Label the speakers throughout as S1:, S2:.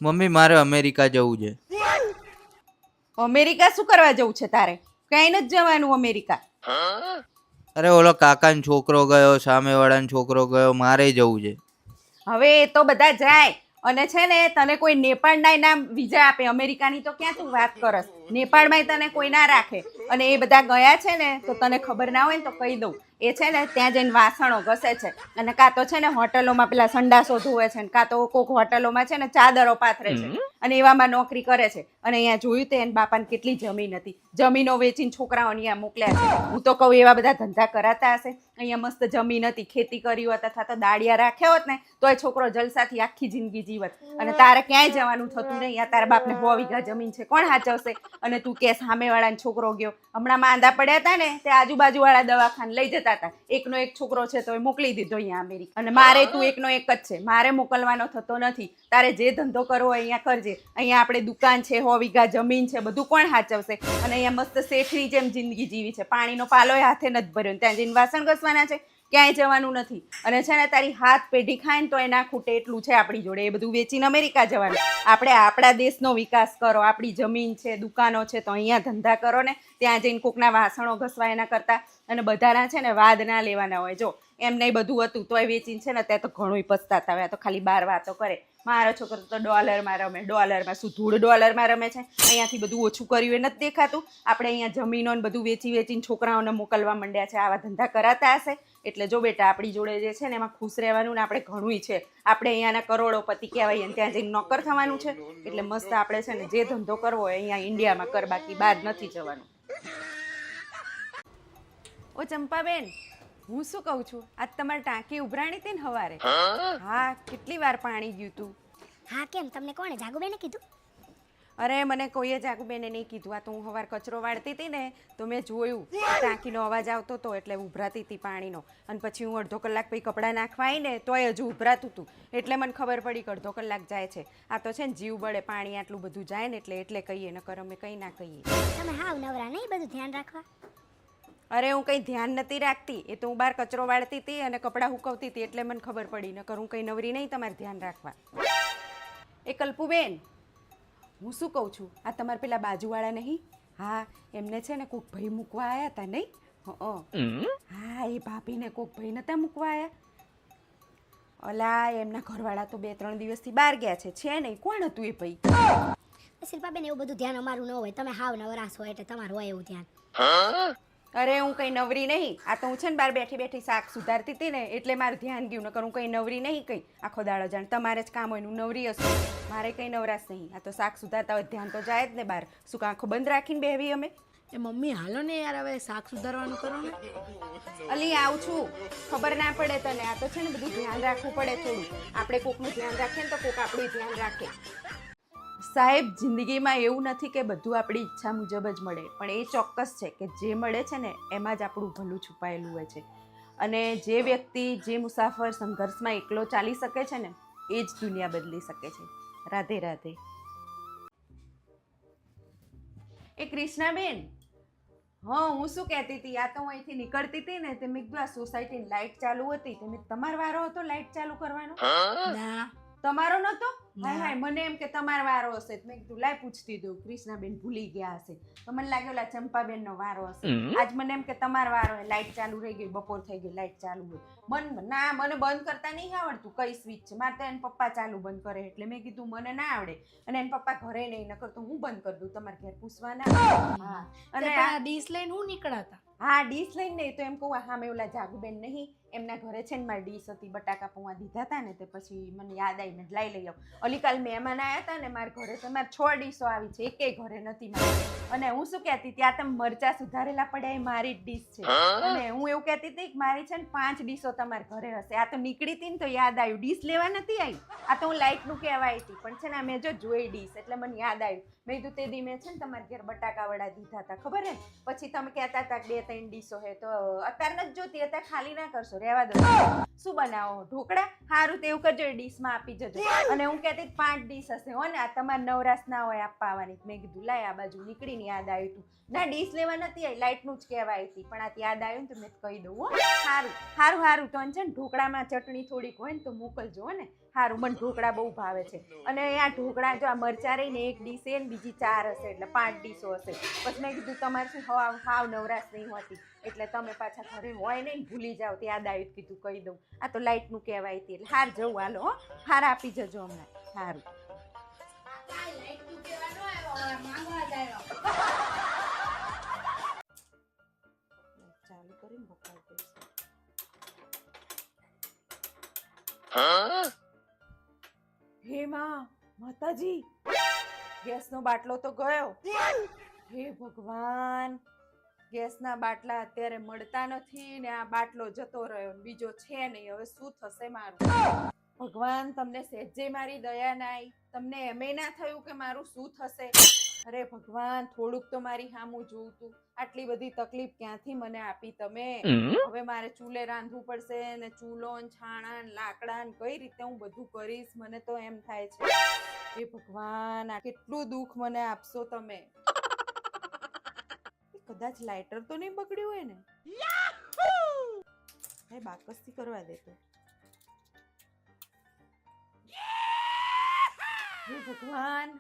S1: Mummy મારે America જવું છે.
S2: અમેરિકા શું કરવા જવું છે તારે? ક્યાંય નથી જવાનું અમેરિકા.
S1: અરે ઓલો કાકાનો છોકરો ગયો, સામેવાળાનો છોકરો ગયો, મારે જવું છે.
S2: હવે એ તો બધા જાય અને છે ને તને કોઈ નેપાળના નામ વિઝા આપે. અમેરિકાની તો ક્યાં તું વાત કરસ? નેપાળમાં તને કોઈ ના રાખે. અને એ બધા ગયા છે ને તો તને ખબર ના હોય ને તો કહી દઉં, એ છે ને ત્યાં જઈને વાસણો ઘસે છે અને કાં તો છે ને હોટલોમાં પેલા સંડાસો ધોવે છે, કાં તો કોક હોટલોમાં છે ને ચાદરો પાથરે છે અને એવામાં નોકરી કરે છે. અને અહીંયા જોયું તે એને બાપાને કેટલી જમીન હતી, જમીનો વેચીને છોકરાઓને અહીંયા મોકલ્યા છે. હું તો કહું એવા બધા ધંધા કરાતા હશે. અહીંયા મસ્ત જમીન હતી, ખેતી કરી હોત અથવા તો દાળિયા રાખ્યા હોત ને તો એ છોકરો જલસાથી આખી જિંદગી જીવત. અને તારે ક્યાંય જવાનું થતું નહીં. આ તારા બાપને 100 વીઘા જમીન છે, કોણ સાચવશે? અને તું કે સામેવાળાનો છોકરો ગયો. હમણાં માંદા પડ્યા હતા ને તે આજુબાજુવાળા દવાખાને લઈ જતા હતા. એકનો એક છોકરો છે તો એ મોકલી દીધો અહીંયા અમેરિકા. અને મારે તું એકનો એક જ છે, મારે મોકલવાનો થતો નથી. તારે જે ધંધો કરવો હોય અહીંયા કરજે. અહીંયા આપણે દુકાન છે, 100 વીઘા જમીન છે, બધું કોણ સાચવશે? અને અહીંયા મસ્ત શેઠની જેમ જિંદગી જીવી છે. પાણીનો પાલોય હાથે નથી ભર્યો, ત્યાં જઈને વાસણ ઘસવાના છે. ક્યાંય જવાનું નથી. અને છે ને તારી હાથ પેઢી ખાય ને તો એ ના ખૂટે એટલું છે આપણી જોડે. એ બધું વેચીને અમેરિકા જવાનું. આપણે આપણા દેશનો વિકાસ કરો. આપણી જમીન છે, દુકાનો છે, તો અહીંયા ધંધા કરો ને. ત્યાં જઈને કોકના વાસણો ઘસવા એના કરતા. અને બધાના છે ને વાદ ના લેવાના હોય. જો એમ નહીં બધું હતું તોય વેચીને છે ને ત્યાં તો ઘણું પસ્તાતા હોય. તો ખાલી 12 વાતો કરે. મારો છોકરો તો ડોલરમાં રમે, ડોલરમાં શું ધૂળ ડોલરમાં રમે છે. અહીંયાથી બધું ઓછું કર્યું એ નથી દેખાતું. આપણે અહીંયા જમીનો ને બધું વેચીને છોકરાઓને મોકલવા માંડ્યા છે. આવા ધંધા કરાતા હશે. એટલે જો બેટા આપણી જોડે જે છે ને એમાં ખુશ રહેવાનું ને આપણે ઘણુંય છે. આપણે અહીંયાના કરોડોપતિ કહેવાય ને ત્યાં જઈને નોકર થવાનું છે. એટલે મસ્ત આપણે છે ને જે ધંધો કરવો હોય અહીંયા ઇન્ડિયામાં કર, બાકી બહાર નથી જવાનું. ઓ ચંપાબેન, હું શું કહું છું, આજ તમારી ટાંકી ઉભરાણી હતી ને સવારે? હા, કેટલી વાર પાણી ગયું તું?
S3: હા કેમ, તમને કોણે જાગુબેને કીધું?
S2: અરે મને કોઈએ જાગુબેને નહીં કીધું. આ તો હું સવાર કચરો વાળતી હતી ને તો મેં જોયું ટાંકીનો અવાજ આવતો હતો એટલે ઉભરાતી હતી પાણીનો. અને પછી હું અડધો કલાક પછી કપડાં નાખવા આવીને તોય હજુ ઉભરાતું હતું. એટલે મને ખબર પડી કે અડધો કલાક જાય છે. આ તો છે ને જીવ બળે, પાણી આટલું બધું જાય ને એટલે કહીએ, નકર અમે કંઈ ના કહીએ.
S3: તમે હાવ નવરા નહીં બધું ધ્યાન રાખવા?
S2: અરે હું કંઈ ધ્યાન નથી રાખતી. એ તો હું બહાર કચરો વાળતી હતી અને કપડાં હુકવતી હતી એટલે મને ખબર પડી. નકર હું કંઈ નવરી નહીં તમારે ધ્યાન રાખવા. એ કલ્પુબેન, હું શું કહું છું, આ તમારે પેલા બાજુવાળા નહીં? હા, એમને છે ને કોક ભાઈ મૂકવા આવ્યા હતા નહીં? હા, એ ભાભીને કોક ભાઈ નતા મૂકવા આવ્યા? અલા, એમના ઘરવાળા તો 2-3 દિવસથી બહાર ગયા છે. નહીં, કોણ હતું એ ભાઈ?
S3: શિલ્પાબેન એવું બધું ધ્યાન અમારું ન હોય. તમે હાવ નવરાશ હોય એટલે તમારું હોય એવું ધ્યાન.
S2: અરે હું કંઈ નવરી નહીં. આ તો હું છે ને બહાર બેઠી બેઠી શાક સુધારતી હતી ને એટલે મારું ધ્યાન ગયું. નકર હું કંઈ નવરી નહીં. કંઈ આખો દાડો જાણ તમારે જ કામ હોય હું નવરી હશું. મારે કંઈ નવરાશ નહીં. આ તો શાક સુધારતા હોય ધ્યાન તો જાય જ ને બહાર. શું આંખો બંધ રાખીને બેહવી અમે?
S4: એ મમ્મી હાલો ને યાર, હવે શાક સુધારવાનું કરો ને.
S2: અલી આવું છું, ખબર ના પડે તને. આ તો છે ને બધું ધ્યાન રાખવું પડે થોડું. આપણે કોકનું ધ્યાન રાખીએ ને તો કોક આપણું ધ્યાન રાખે. સાહેબ, જિંદગીમાં એવું નથી કે બધું આપણી ઈચ્છા મુજબ જ મળે, પણ એ ચોક્કસ છે કે જે મળે છે ને એમાં જ આપણું ભલું છુપાયેલું હોય છે. અને જે વ્યક્તિ, જે મુસાફર સંઘર્ષમાં એકલો ચાલી શકે છે ને એ જ દુનિયા બદલી શકે છે. રાધે રાધે. એ કૃષ્ણાબેન, હા હું શું કહેતી હતી, આ તો હું અહીંથી નીકળતી હતી ને તે મેં કીધું આ સોસાયટીની લાઇટ ચાલુ હતી, તે મેં તમારો વારો હતો લાઇટ ચાલુ કરવાનો?
S4: ના,
S2: તમારો નતો? હાય હાય, મને એમ કે તમારો વારો હશે. મેં કીધું લાય પૂછતી દઉં, કૃષ્ણાબેન ભૂલી ગયા હશે તો મને લાગ્યો લા ચંપાબેનનો વારો હશે. આજ મને એમ કે તમારો વારો હોય, લાઇટ ચાલુ રહી ગઈ, બપોર થઈ ગઈ, લાઇટ ચાલુ હોય. મને બંધ કરતા નહીં આવડતું. કઈ સ્વિચ છે? મારે તો એને પપ્પા ચાલુ બંધ કરે એટલે મેં કીધું મને ના આવડે. અને એને પપ્પા ઘરે નહીં, નકર તો હું બંધ કરી દઉં. તમારે ઘેર પૂછવાના. હા, અને
S4: આ ડીશ લઈને હું નીકળાતા?
S2: હા, ડીશ લઈને નહીં તો એમ કહું હા મેં ઓલા જાગુબેન નહીં એમના ઘરે છે ને મારી ડીશ હતી, બટાકા પૌવા દીધા હતા ને તે પછી મને યાદ આવી મેં લઈ આવું. અલી કાલ મહેમાન આવ્યા હતા ને મારા ઘરે, તો મારે 6 ડીશો આવી છે, એકેય ઘરે નથી મારી. અને હું શું કહેતી ત્યાં તમે મરચા સુધારેલા પડ્યા એ મારી જ ડીશ છે. અને હું એવું કહેતી હતી કે મારી છે ને 5 ડીશો તમારા ઘરે હશે. આ તો નીકળી હતી ને તો યાદ આવ્યું, ડીશ લેવા નથી આવી. આ તો હું લાઇટનું કહેવાય હતી પણ છે ને મેં જો જોઈ ડીશ એટલે મને યાદ આવ્યું. મેં કીધું તે દી મેં છે ને તમારા ઘેર બટાકા વડા દીધા હતા, ખબર હે? પછી તમે કહેતા હતા 2-3 ડીશો હે, તો અત્યારે નથી જોતી, અત્યારે ખાલી ના કરશો, રહેવા દો. શું બનાવો? ઢોકળા? સારું, તો એવું કરજો, ડીશમાં આપી જજો. અને હું કહેતી 5 ડીશ હશે હો ને, આ તમારે નવરાશ ના હોય આપવા આવવાની. મેં કીધું લાય આ બાજુ નીકળીને યાદ આવ્યું તું. ના, ડીશ લેવા નથી આવી, લાઇટનું જ કહેવાય હતી, પણ આ યાદ આવ્યું ને તો મેં કહી દઉં હો. સારું સારું સારું, તો છે ને ઢોકળામાં ચટણી થોડીક હોય ને તો મોકલજો હો ને. સારું, મને ઢોકળા બહુ ભાવે છે. અને આ ઢોકળા જો આ મરચાં રહીને એક ડીશ છે ને બીજી 4 હશે, એટલે 5 ડીશો હશે. પછી મેં કીધું તમારે શું હાવ નવરાશ નહીં હોતી, એટલે તમે પાછા ઘરે હોય નહીં ભૂલી જાઓ. યાદ આવ્યું, કીધું કહી દઉં. આ તો લાઇટનું કહેવાય હતી, એટલે હાર જવું હાલો. હો, હાર આપી જજો હમણાં. સારું. ચાલુ કરીને બતાવી દઈશ. હે માતાજી, ગેસનો બાટલો તો ગયો. હે ભગવાન, ગેસના બાટલા અત્યારે મળતા નથી ને આ બાટલો જતો રહ્યો, બીજો છે નહીં. હવે શું થશે મારું? ભગવાન, તમને સહેજે મારી દયા ના આવી? તમને એમે ના થયું કે મારું શું થશે? અરે ભગવાન, થોડુંક તો મારી સામું જોવું. આટલી બધી તકલીફ ક્યાંથી મને આપી તમે? હવે મારે ચૂલે રાંધવું પડશે ને ચૂલો ને છાણા ને લાકડા ને કઈ રીતે હું બધું કરીશ? મને તો એમ થાય છે, એ ભગવાન, આ કેટલું દુઃખ મને આપશો તમે. કદાચ લાઇટર તો નહીં બગડ્યું હોય ને? હે, બાકસથી કરવા દે તો. હે ભગવાન,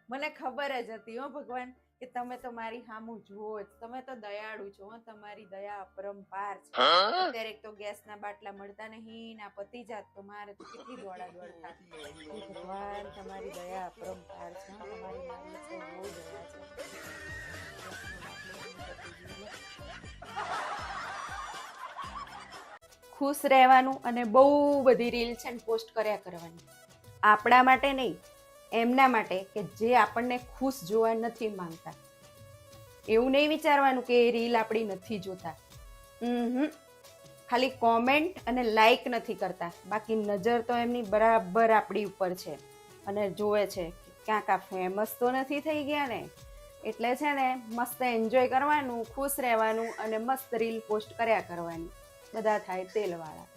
S2: મને ખબર જ હતી હો ભગવાન કે તમે તો મારી સામું જુઓ જ. તમે તો દયાળુ છો. તમારી દયા અપરંપાર છે. અત્યારે એક તો ગેસના બાટલા મળતા નહીં ને આ પતી જાત તો મારે તો કેટલી દોડા દોડતા. હે ભગવાન, તમારી દયા અપરંપાર છે. તમારી મારી તો બહુ દયા છે. ખુશ રહેવાનું અને બહુ બધી રીલ છે ને પોસ્ટ કર્યા કરવાની. આપણા માટે નહીં, એમના માટે કે જે આપણને ખુશ જોવા નથી માંગતા. એવું નહીં વિચારવાનું કે એ રીલ આપણી નથી જોતા. ખાલી કોમેન્ટ અને લાઈક નથી કરતા, બાકી નજર તો એમની બરાબર આપણી ઉપર છે અને જોવે છે કે ક્યાંક આ ફેમસ તો નથી થઈ ગયા ને. એટલે છે ને મસ્ત એન્જોય કરવાનું, ખુશ રહેવાનું અને મસ્ત રીલ પોસ્ટ કર્યા કરવાની. બધા થાય તેલવાળા.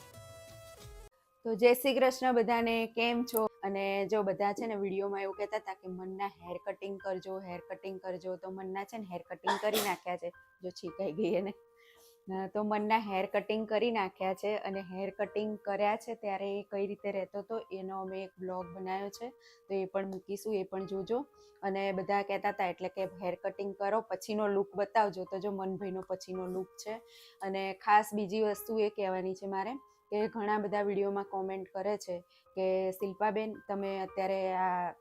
S2: તો જય શ્રી કૃષ્ણ બધાને, કેમ છો? અને જો બધા છે ને વિડીયોમાં એવું કહેતા હતા કે મનના હેર કટિંગ કરજો, હેર કટિંગ કરજો, તો મનના છે ને હેર કટિંગ કરી નાખ્યા છે. જો છીકાઈ ગઈ એને, તો મનના હેર કટિંગ કરી નાખ્યા છે. અને હેર કટિંગ કર્યા છે ત્યારે એ કઈ રીતે રહેતો હતો એનો અમે એક બ્લોગ બનાવ્યો છે, તો એ પણ મૂકીશું, એ પણ જોજો. અને બધા કહેતા હતા એટલે કે હેર કટિંગ કરો પછીનો લુક બતાવજો, તો જો મનભાઈનો પછીનો લુક છે. અને ખાસ બીજી વસ્તુ એ કહેવાની છે મારે કે ઘણા બધા વિડીયોમાં કોમેન્ટ કરે છે કે શિલ્પાબેન તમે અત્યારે આ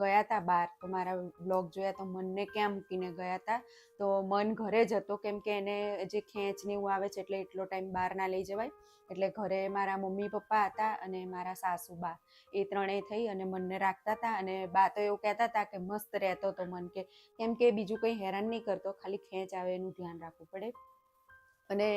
S2: ગયા હતા બહાર, તો મારા બ્લોગ જોયા તો મનને ક્યાં મૂકીને ગયા હતા? તો મન ઘરે જ હતો, કેમ કે એને જે ખેંચ ને એવું આવે છે એટલે એટલો ટાઈમ બહાર ના લઈ જવાય. એટલે ઘરે મારા મમ્મી પપ્પા હતા અને મારા સાસુ બા, એ ત્રણેય થઈ અને મનને રાખતા હતા. અને બા તો એવું કહેતા હતા કે મસ્ત રહેતો તો મન, કે કેમ કે બીજું કંઈ હેરાન નહીં કરતો, ખાલી ખેંચ આવે એનું ધ્યાન રાખવું પડે. અને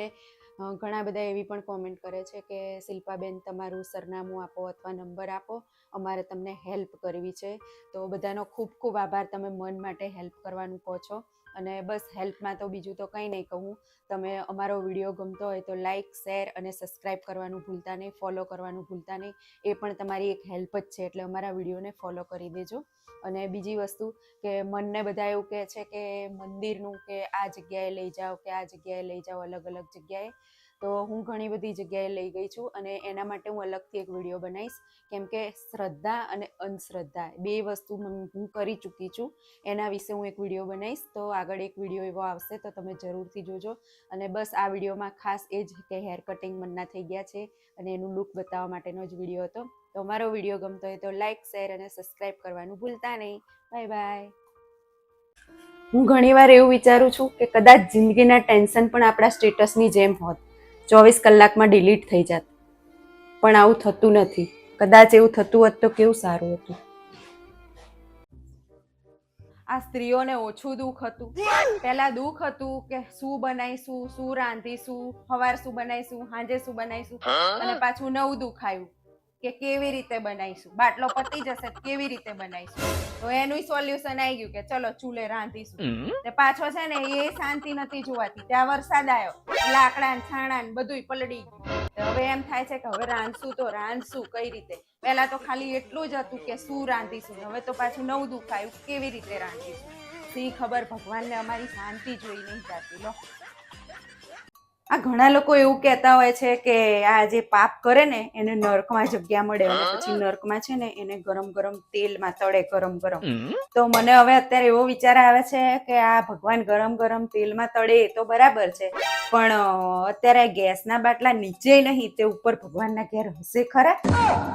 S2: ઘણા બધા એવી પણ કોમેન્ટ કરે છે કે શિલ્પાબેન તમારું સરનામું આપો અથવા નંબર આપો, અમારે તમને હેલ્પ કરવી છે. તો બધાનો ખૂબ ખૂબ આભાર, તમે મન માટે હેલ્પ કરવાનું કહો છો. અને બસ હેલ્પમાં તો બીજું તો કંઈ નહીં કહું. તમે અમારો વિડીયો ગમતો હોય તો લાઇક, શેર અને સબસ્ક્રાઈબ કરવાનું ભૂલતા નહીં, ફોલો કરવાનું ભૂલતા નહીં. એ પણ તમારી એક હેલ્પ જ છે, એટલે અમારા વિડીયોને ફોલો કરી દેજો. અને બીજી વસ્તુ કે મનને બધા એવું કહે છે કે મંદિરનું કે આ જગ્યાએ લઈ જાઓ કે આ જગ્યાએ લઈ જાઓ, અલગ અલગ જગ્યાએ. તો હું ઘણી બધી જગ્યાએ લઈ ગઈ છું અને એના માટે હું અલગથી એક વિડીયો બનાવીશ, કેમ કે શ્રદ્ધા અને અંધશ્રદ્ધા બે વસ્તુ હું કરી ચૂકી છું. એના વિશે હું એક વિડીયો બનાવીશ, તો આગળ એક વિડીયો એવો આવશે તો તમે જરૂરથી જોજો. અને બસ આ વિડીયોમાં ખાસ એ જ કે હેર કટિંગ મનના થઈ ગયા છે અને એનું લુક બતાવવા માટેનો જ વિડીયો હતો. તો અમારો વિડીયો ગમતો હોય તો લાઇક, શેર અને સબસ્ક્રાઈબ કરવાનું ભૂલતા નહીં. Bye bye. હું ઘણીવાર એવું વિચારું છું કે કદાચ જિંદગીના ટેન્શન પણ આપણા સ્ટેટસની જેમ હોત, 24 કલાકમાં ડિલીટ થઈ જાત. પણ આવું થતું નથી. કદાચ એવું થતું હોત તો કેવું સારું હતું. આ સ્ત્રીઓને ઓછું દુઃખ હતું. પહેલા દુઃખ હતું કે શું બનાવીશું, શું રાંધીશું, સવાર શું બનાવીશું, સાંજે શું બનાવીશું, અને પાછું નવું દુઃખ આવ્યું કે કેવી રીતે બનાવીશું, બાટલો પતી જશે કેવી રીતે બનાવીશું. તો એનું સોલ્યુશન આવી ગયું કે ચલો ચૂલે રાંધીશું. ને પાછો છે ને એ શાંતિ નથી જોવાતી. ત્યાં વરસાદ આવ્યો, લાકડા ને છાણા ને બધું પલળી ગયું. હવે એમ થાય છે કે હવે રાંધશું તો રાંધશું કઈ રીતે? પહેલા તો ખાલી એટલું જ હતું કે શું રાંધીશું, હવે તો પાછું નવું દુઃખ આવ્યું કેવી રીતે રાંધીશું. સી ખબર, ભગવાનને અમારી શાંતિ જોઈ નહીં જાતી. લો આ ઘણા લોકો એવું કહેતા હોય છે કે આ જે પાપ કરે ને એને નર્કમાં જગ્યા મળે અને પછી નર્કમાં છે ને એને ગરમ ગરમ તેલમાં તળે ગરમ ગરમ. તો મને હવે અત્યારે એવો વિચાર આવે છે કે આ ભગવાન ગરમ ગરમ તેલમાં તળે એ તો બરાબર છે, પણ અત્યારે ગેસના બાટલા નીચે નહીં તે ઉપર ભગવાનના ઘેર હશે ખરા?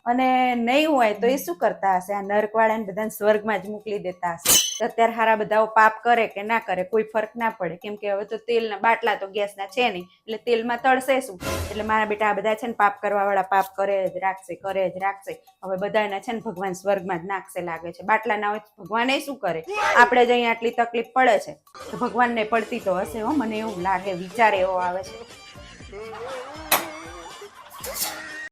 S2: અને નહીં હોય તો એ શું કરતા હશે? આ નર્કવાળાને બધાને સ્વર્ગમાં જ મોકલી દેતા હશે. તો અત્યારે હારા બધાઓ પાપ કરે કે ના કરે કોઈ ફરક ના પડે, કેમ કે હવે તો તેલના બાટલા તો ગેસના છે નહીં, એટલે તેલમાં તળશે શું? એટલે મારા બેટા આ બધા છે ને પાપ કરવા વાળા પાપ કરે જ રાખશે. હવે બધાને છે ને ભગવાન સ્વર્ગમાં જ નાખશે લાગે છે. બાટલા ના હોય તો ભગવાન શું કરે? આપણે જ અહીંયા આટલી તકલીફ પડે છે તો ભગવાનને પડતી તો હશે હો, મને એવું લાગે, વિચાર એવો આવે છે.